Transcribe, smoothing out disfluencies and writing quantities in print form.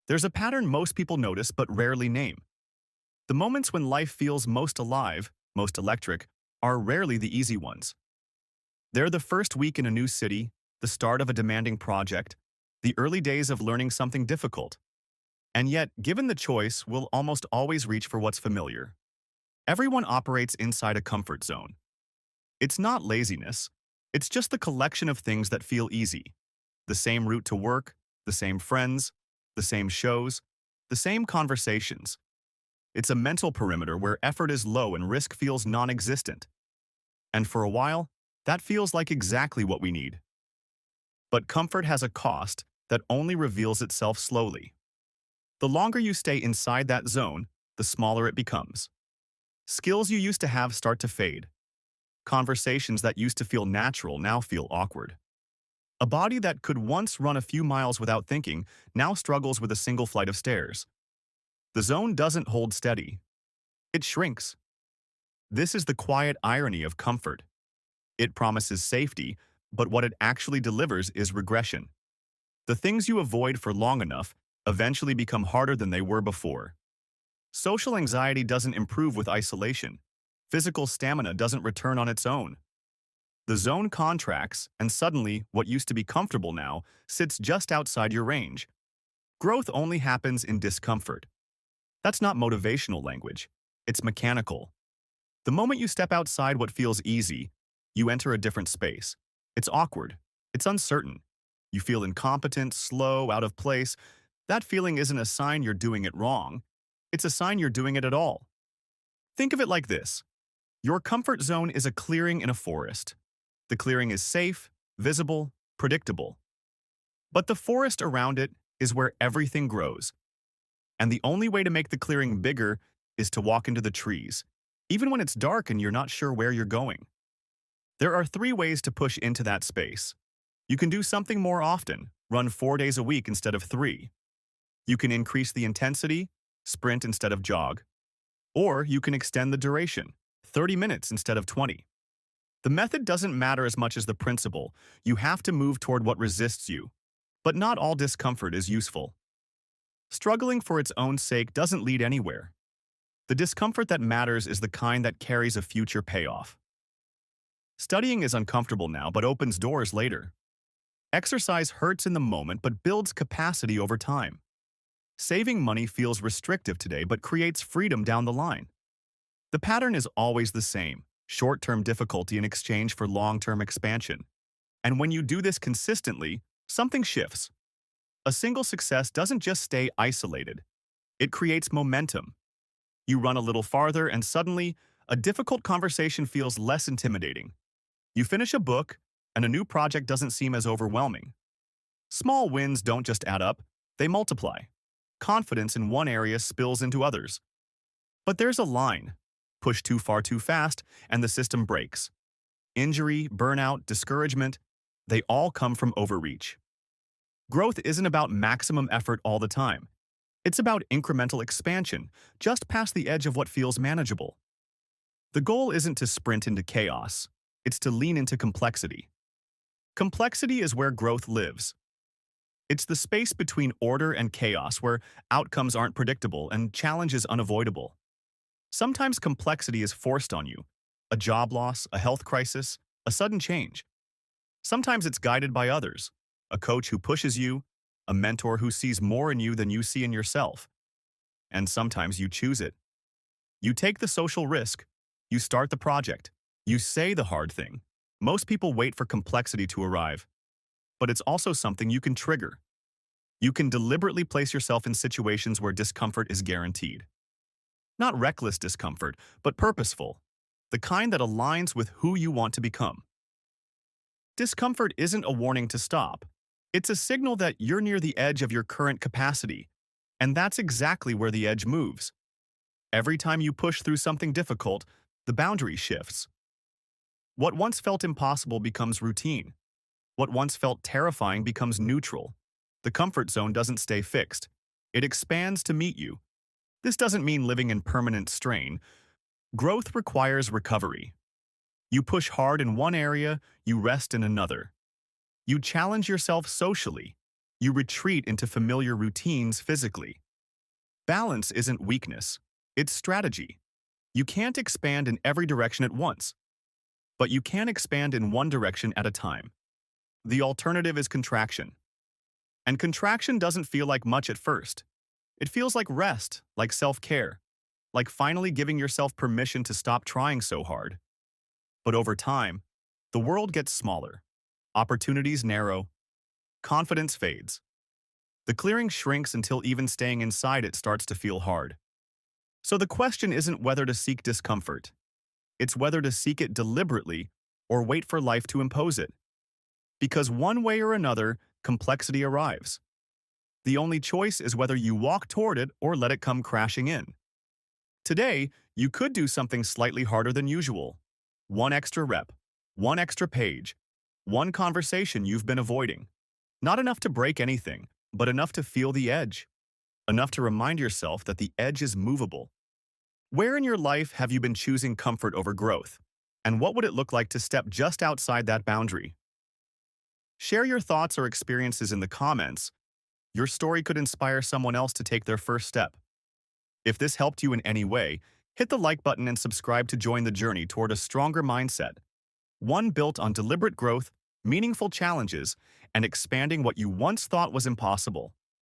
There's a pattern most people notice but rarely name. The moments when life feels most alive, most electric, are rarely the easy ones. They're the first week in a new city, the start of a demanding project, the early days of learning something difficult. And yet, given the choice, we'll almost always reach for what's familiar. Everyone operates inside a comfort zone. It's not laziness, it's just the collection of things that feel easy. The same route to work, the same friends, the same shows, the same conversations. It's a mental perimeter where effort is low and risk feels non-existent. And for a while, that feels like exactly what we need. But comfort has a cost that only reveals itself slowly. The longer you stay inside that zone, the smaller it becomes. Skills you used to have start to fade. Conversations that used to feel natural now feel awkward. A body that could once run a few miles without thinking now struggles with a single flight of stairs. The zone doesn't hold steady. It shrinks. This is the quiet irony of comfort. It promises safety, but what it actually delivers is regression. The things you avoid for long enough eventually become harder than they were before. Social anxiety doesn't improve with isolation. Physical stamina doesn't return on its own. The zone contracts, and suddenly, what used to be comfortable now sits just outside your range. Growth only happens in discomfort. That's not motivational language. It's mechanical. The moment you step outside what feels easy, you enter a different space. It's awkward. It's uncertain. You feel incompetent, slow, out of place. That feeling isn't a sign you're doing it wrong. It's a sign you're doing it at all. Think of it like this. Your comfort zone is a clearing in a forest. The clearing is safe, visible, predictable. But the forest around it is where everything grows. And the only way to make the clearing bigger is to walk into the trees, even when it's dark and you're not sure where you're going. There are 3 ways to push into that space. You can do something more often, run 4 days a week instead of 3. You can increase the intensity, sprint instead of jog. Or you can extend the duration, 30 minutes instead of 20. The method doesn't matter as much as the principle. You have to move toward what resists you. But not all discomfort is useful. Struggling for its own sake doesn't lead anywhere. The discomfort that matters is the kind that carries a future payoff. Studying is uncomfortable now but opens doors later. Exercise hurts in the moment but builds capacity over time. Saving money feels restrictive today but creates freedom down the line. The pattern is always the same. Short-term difficulty in exchange for long-term expansion. And when you do this consistently, something shifts. A single success doesn't just stay isolated. It creates momentum. You run a little farther and suddenly, a difficult conversation feels less intimidating. You finish a book, and a new project doesn't seem as overwhelming. Small wins don't just add up, they multiply. Confidence in one area spills into others. But there's a line. Push too far too fast, and the system breaks. Injury, burnout, discouragement, they all come from overreach. Growth isn't about maximum effort all the time. It's about incremental expansion, just past the edge of what feels manageable. The goal isn't to sprint into chaos. It's to lean into complexity. Complexity is where growth lives. It's the space between order and chaos where outcomes aren't predictable and challenge is unavoidable. Sometimes complexity is forced on you. A job loss, a health crisis, a sudden change. Sometimes it's guided by others. A coach who pushes you, a mentor who sees more in you than you see in yourself. And sometimes you choose it. You take the social risk. You start the project. You say the hard thing. Most people wait for complexity to arrive. But it's also something you can trigger. You can deliberately place yourself in situations where discomfort is guaranteed. Not reckless discomfort, but purposeful. The kind that aligns with who you want to become. Discomfort isn't a warning to stop. It's a signal that you're near the edge of your current capacity. And that's exactly where the edge moves. Every time you push through something difficult, the boundary shifts. What once felt impossible becomes routine. What once felt terrifying becomes neutral. The comfort zone doesn't stay fixed. It expands to meet you. This doesn't mean living in permanent strain. Growth requires recovery. You push hard in one area, you rest in another. You challenge yourself socially. You retreat into familiar routines physically. Balance isn't weakness, it's strategy. You can't expand in every direction at once, but you can expand in one direction at a time. The alternative is contraction. And contraction doesn't feel like much at first. It feels like rest, like self-care, like finally giving yourself permission to stop trying so hard. But over time, the world gets smaller, opportunities narrow, confidence fades. The clearing shrinks until even staying inside it starts to feel hard. So the question isn't whether to seek discomfort. It's whether to seek it deliberately or wait for life to impose it. Because one way or another, complexity arrives. The only choice is whether you walk toward it or let it come crashing in. Today, you could do something slightly harder than usual. One extra rep, one extra page, one conversation you've been avoiding. Not enough to break anything, but enough to feel the edge. Enough to remind yourself that the edge is movable. Where in your life have you been choosing comfort over growth? And what would it look like to step just outside that boundary? Share your thoughts or experiences in the comments. Your story could inspire someone else to take their first step. If this helped you in any way, hit the like button and subscribe to join the journey toward a stronger mindset. One built on deliberate growth, meaningful challenges, and expanding what you once thought was impossible.